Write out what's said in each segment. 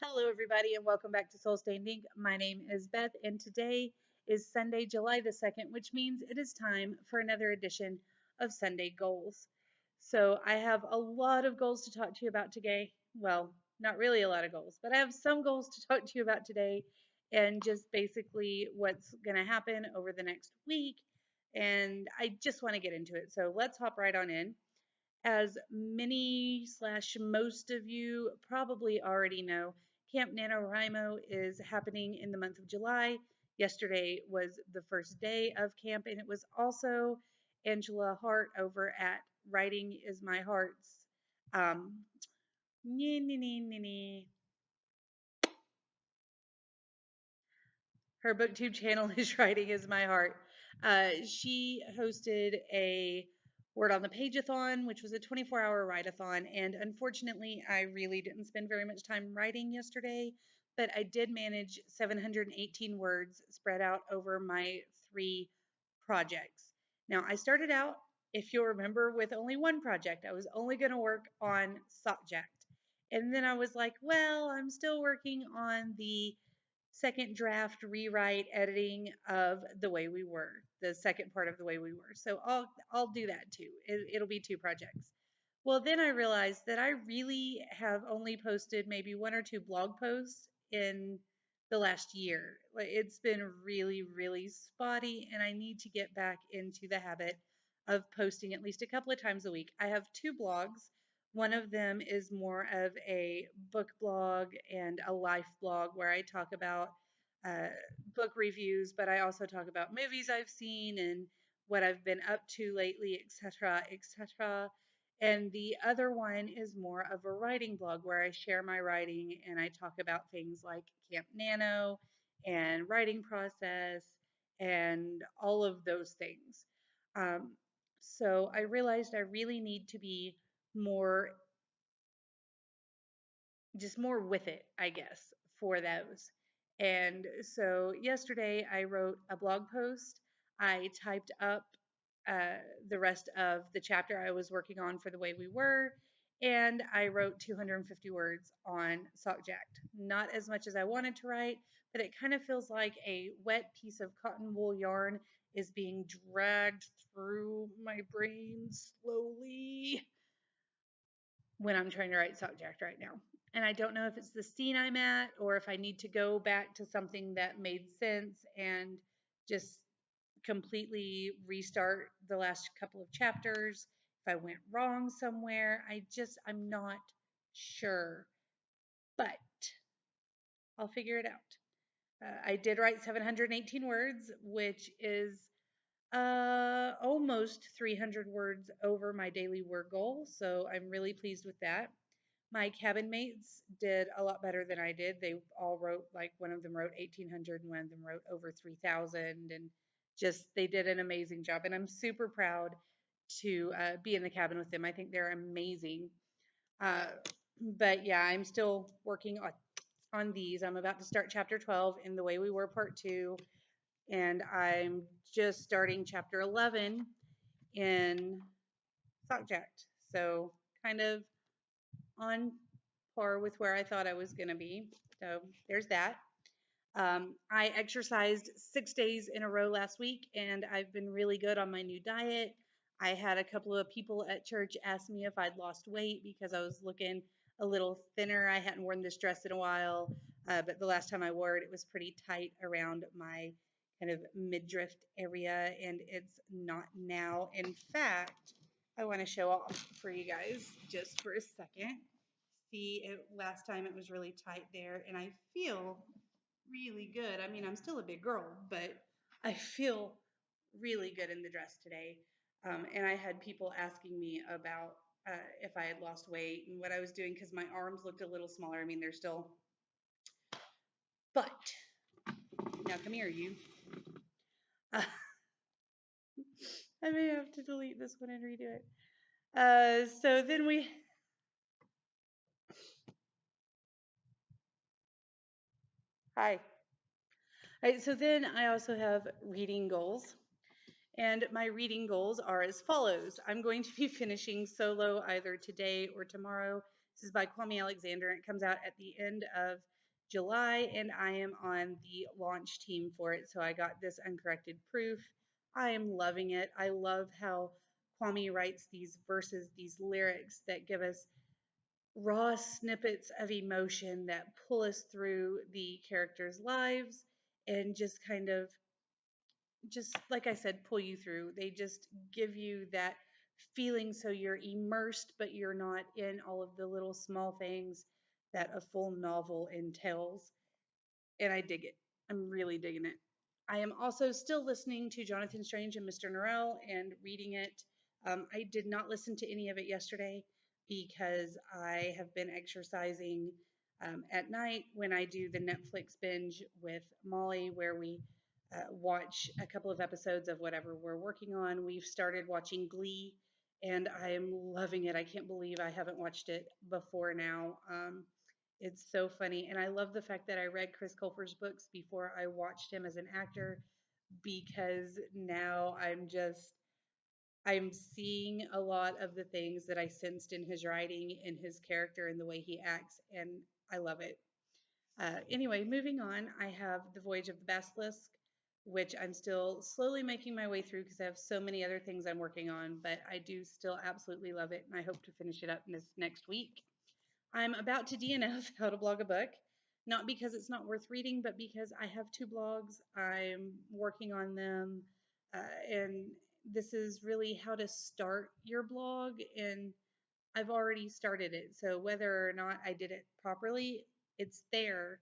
Hello, everybody, and welcome back to Soul Stained Ink. My name is Beth, and today is Sunday, July the 2nd, which means it is time for another edition of Sunday Goals. So, I have a lot of goals to talk to you about today. Well, not really a lot of goals, but I have some goals to talk to you about today, and just basically what's going to happen over the next week. And I just want to get into it. So, let's hop right on in. As many slash most of you probably already know, Camp NaNoWriMo is happening in the month of July. Yesterday was the first day of camp, and it was also Angela Hart over at Writing is My Heart's. Um, nee, nee, nee, nee, nee. Her booktube channel is Writing is My Heart. She hosted a Word on the Pageathon, which was a 24-hour write-a-thon, and unfortunately, I really didn't spend very much time writing yesterday, but I did manage 718 words spread out over my three projects. Now, I started out, if you'll remember, with only one project. I was only going to work on Sockjacked. And then I was like, well, I'm still working on the second draft rewrite editing of The Way We Were, the second part of The Way We Were. So I'll do that too. It'll be two projects. Well, then I realized that I really have only posted maybe one or two blog posts in the last year. Like, it's been really, really spotty, and I need to get back into the habit of posting at least a couple of times a week. I have two blogs. One of them is more of a book blog and a life blog where I talk about uh, book reviews, but I also talk about movies I've seen and what I've been up to lately, etc., etc. And the other one is more of a writing blog where I share my writing and I talk about things like Camp Nano and writing process and all of those things. Um, so I realized I really need to be more, just more with it, I guess, for those. And so yesterday I wrote a blog post. I typed up uh, the rest of the chapter I was working on for The Way We Were, and I wrote 250 words on Sockjacked. Not as much as I wanted to write, but it kind of feels like a wet piece of cotton wool yarn is being dragged through my brain slowly when I'm trying to write Sockjacked right now. And I don't know if it's the scene I'm at or if I need to go back to something that made sense and just completely restart the last couple of chapters. If I went wrong somewhere, I'm not sure, but I'll figure it out. I did write 718 words, which is almost 300 words over my daily word goal, so I'm really pleased with that. My cabin mates did a lot better than I did. They all wrote, like, one of them wrote 1,800 and one of them wrote over 3,000, and just they did an amazing job. And I'm super proud to be in the cabin with them. I think they're amazing. Uh, but yeah, I'm still working on these. I'm about to start chapter 12 in The Way We Were Part 2, and I'm just starting chapter 11 in Sockjacked. So kind of on par with where I thought I was going to be. So there's that. I exercised 6 days in a row last week, and I've been really good on my new diet. I had a couple of people at church ask me if I'd lost weight because I was looking a little thinner. I hadn't worn this dress in a while, but the last time I wore it, it was pretty tight around my kind of midriff area, and it's not now. In fact, I want to show off for you guys just for a second. See, last time it was really tight there, and I feel really good. I mean, I'm still a big girl, but I feel really good in the dress today. And I had people asking me about if I had lost weight and what I was doing because my arms looked a little smaller. I mean, they're still, but now come here, you. Uh, I may have to delete this one and redo it. So then we, hi. All right, so then I also have reading goals. And my reading goals are as follows. I'm going to be finishing Solo either today or tomorrow. This is by Kwame Alexander. It comes out at the end of July, and I am on the launch team for it. So I got this uncorrected proof. I am loving it. I love how Kwame writes these verses, these lyrics that give us raw snippets of emotion that pull us through the characters' lives and just kind of, just like I said, pull you through. They just give you that feeling so you're immersed, but you're not in all of the little small things that a full novel entails. And I dig it. I'm really digging it. I am also still listening to Jonathan Strange and Mr. Norrell and reading it. I did not listen to any of it yesterday because I have been exercising at night when I do the Netflix binge with Molly, where we watch a couple of episodes of whatever we're working on. We've started watching Glee, and I am loving it. I can't believe I haven't watched it before now. It's so funny. And I love the fact that I read Chris Colfer's books before I watched him as an actor because now I'm seeing a lot of the things that I sensed in his writing, in his character, and the way he acts, and I love it. Anyway, moving on, I have The Voyage of the Basilisk, which I'm still slowly making my way through because I have so many other things I'm working on, but I do still absolutely love it, and I hope to finish it up this next week. I'm about to DNF how to blog a book, not because it's not worth reading, but because I have two blogs. I'm working on them, and this is really how to start your blog, and I've already started it. So whether or not I did it properly, it's there,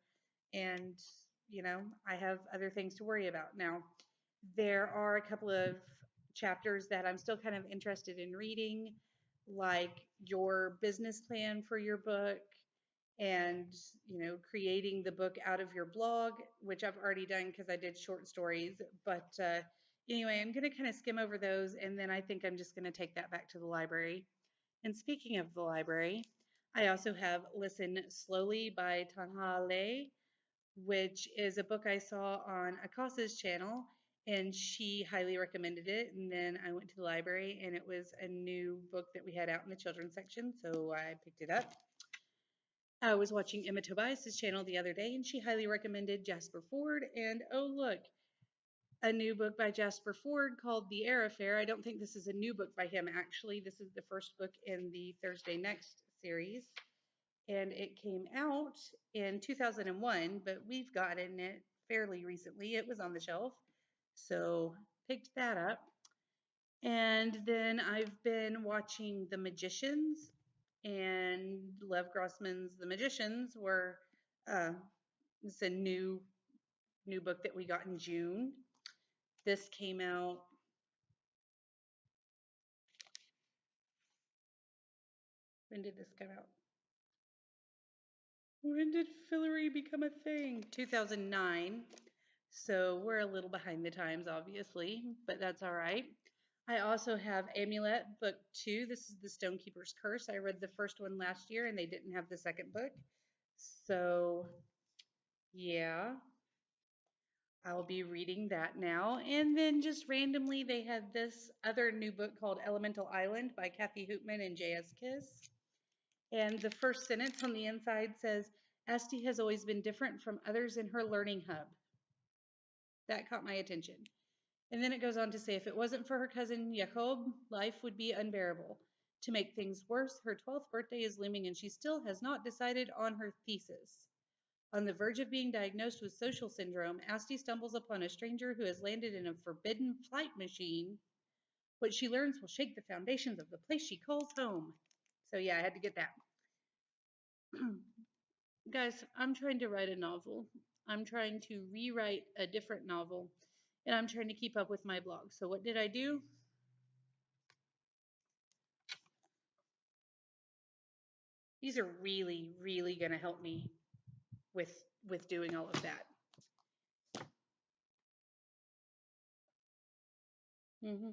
and I have other things to worry about now. There are a couple of chapters that I'm still kind of interested in reading, like your business plan for your book and, creating the book out of your blog, which I've already done because I did short stories. But anyway, I'm going to kind of skim over those, and then I think I'm just going to take that back to the library. And speaking of the library, I also have Listen Slowly by Tanha Le, which is a book I saw on Akasa's channel, and she highly recommended it. And then I went to the library, and it was a new book that we had out in the children's section, so I picked it up. I was watching Emma Tobias's channel the other day, and she highly recommended Jasper Ford. And oh, look, a new book by Jasper Ford called The Air Affair. I don't think this is a new book by him, actually. This is the first book in the Thursday Next series, and it came out in 2001, but we've gotten it fairly recently. It was on the shelf, so picked that up. And then I've been watching The Magicians, and Lev Grossman's The Magicians were uh, it's a new book that we got in June. This came out. When did this come out? When did Fillory become a thing? 2009. So we're a little behind the times, obviously, but that's all right. I also have Amulet Book 2. This is The Stonekeeper's Curse. I read the first one last year and they didn't have the second book. So, yeah, I'll be reading that now. And then just randomly, they had this other new book called Elemental Island by Kathy Hoopman and J.S. Kiss. And the first sentence on the inside says, Asti has always been different from others in her learning hub. That caught my attention. And then it goes on to say, if it wasn't for her cousin Jacob, life would be unbearable. To make things worse, her 12th birthday is looming and she still has not decided on her thesis. On the verge of being diagnosed with social syndrome, Asti stumbles upon a stranger who has landed in a forbidden flight machine. What she learns will shake the foundations of the place she calls home. So yeah, I had to get that. Guys, I'm trying to write a novel. I'm trying to rewrite a different novel, and I'm trying to keep up with my blog. So what did I do? These are really, really going to help me with doing all of that. Hmm.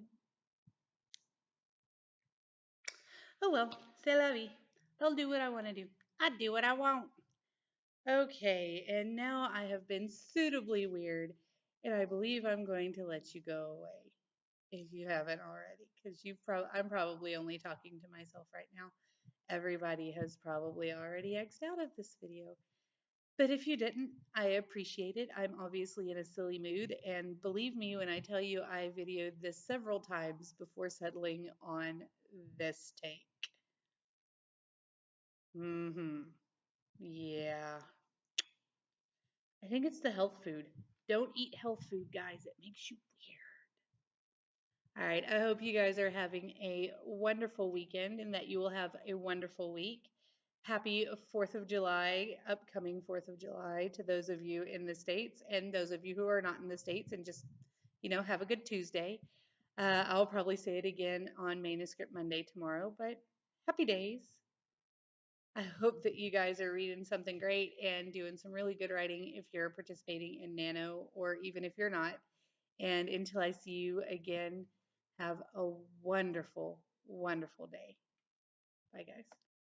Oh well, c'est la vie. I'll do what I want to do. I do what I want. Okay, and now I have been suitably weird, and I believe I'm going to let you go away if you haven't already, because I'm probably only talking to myself right now, everybody has probably already X'd out of this video. But if you didn't, I appreciate it. I'm obviously in a silly mood, and believe me when I tell you I videoed this several times before settling on this take. Mm-hmm. Yeah. I think it's the health food. Don't eat health food, guys. It makes you weird. All right. I hope you guys are having a wonderful weekend and that you will have a wonderful week. Happy 4th of July, upcoming 4th of July to those of you in the States and those of you who are not in the States and just, have a good Tuesday. I'll probably say it again on Manuscript Monday tomorrow, but happy days. I hope that you guys are reading something great and doing some really good writing if you're participating in Nano or even if you're not. And until I see you again, have a wonderful, wonderful day. Bye, guys.